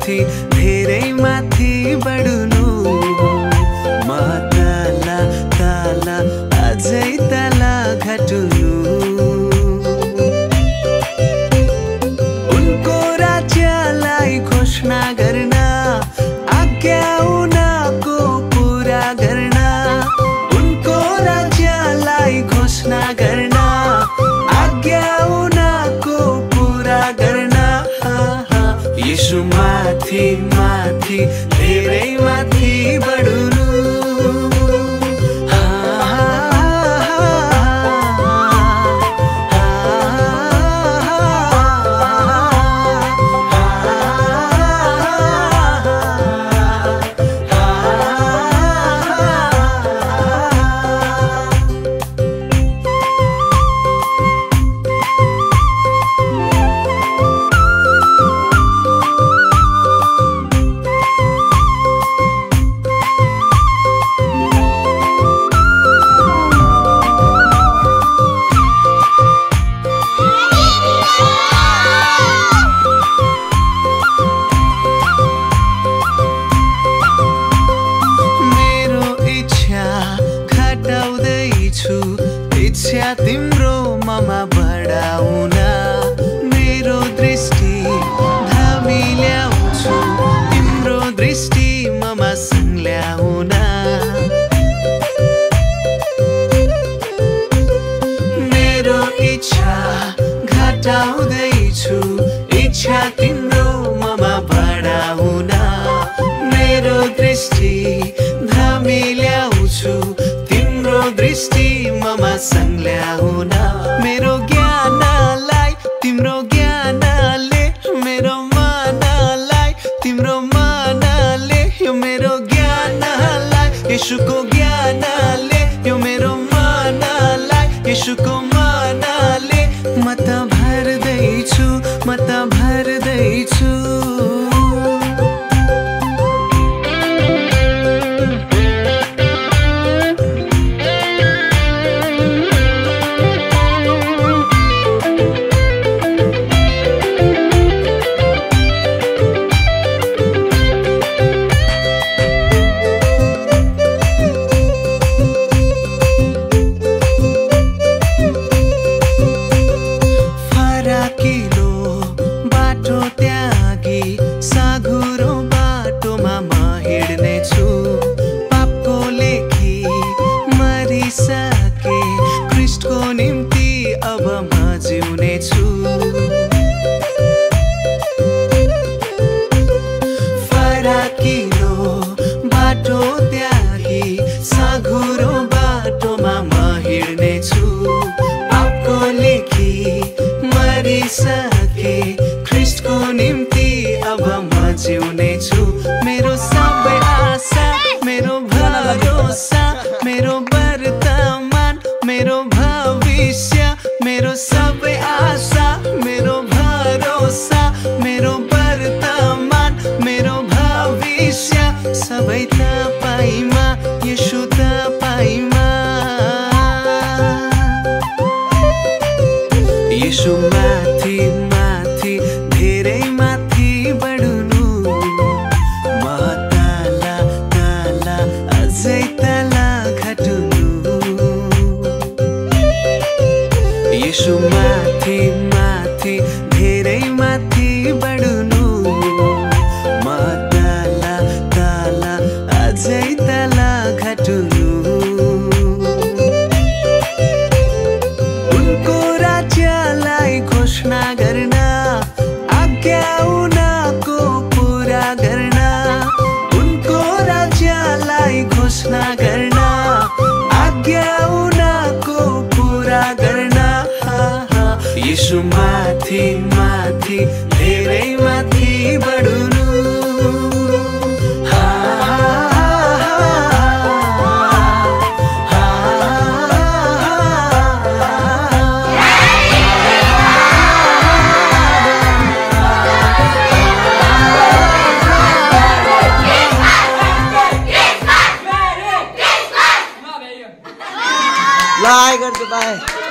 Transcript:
माथि धेरै माथि बढ्नु म तला तला अझै तला घट्नु उनको राज्यलाई घोषणा गर्न आज्ञा उनको पूरा गर्न उनको राज्यलाई घोषणा गर्न आज्ञा उनको पूरा गर्न यीशु माथि माथि धेरै माथि बढ्नु इच्छा तिम्रो ममा बढाउन मेरो दृष्टि धामी ल्याउँछु तिम्रो दृष्टि ममा ल्याउन मेरो इच्छा घटाउँदैछु इच्छा तिम्रो ममा बढाउन मेरो दृष्टि धामी ल्याउँछु तिम्रो दृष्टि ममा ल्याउन मेरो ज्ञानलाई तिम्रो ज्ञानले मेरो मनलाई तिम्रो मनले यो मेरो ज्ञानलाई येशूको ज्ञानले यो मेरो मनलाई येशूको मनले म त भर्दैछु म त भर्दैछु फराकिलो बाटो त्यागी साँघुरो बाटोमा म हिँड्नेछु पापको लेखी मरिसके ख्रीष्टको निम्ति अब म जिउनेछु मेरो सबै आशा मेरो भरोसा मेरो वर्तमान मेरो भविष्य मेरो सबै आशा मेरो भरोसा मेरो वर्तमान मेरो भविष्य सबै तपाईमा येशू तपाईमा येशू माथि माथि धेरै माथि बढ्नु म तला तला अझै तला घट्नु येशू माथि माथि धेरै माथि बढ्नु म तला तला अझै तला घट्नु उनको राज्यलाई घोषणा गर्न आज्ञा उनको पूरा गर्न उनको राज्यलाई घोषणा गर्न आज्ञा उनको पूरा गर्न येशू माथि माथि धेरै माथि बढ्नु Like and goodbye.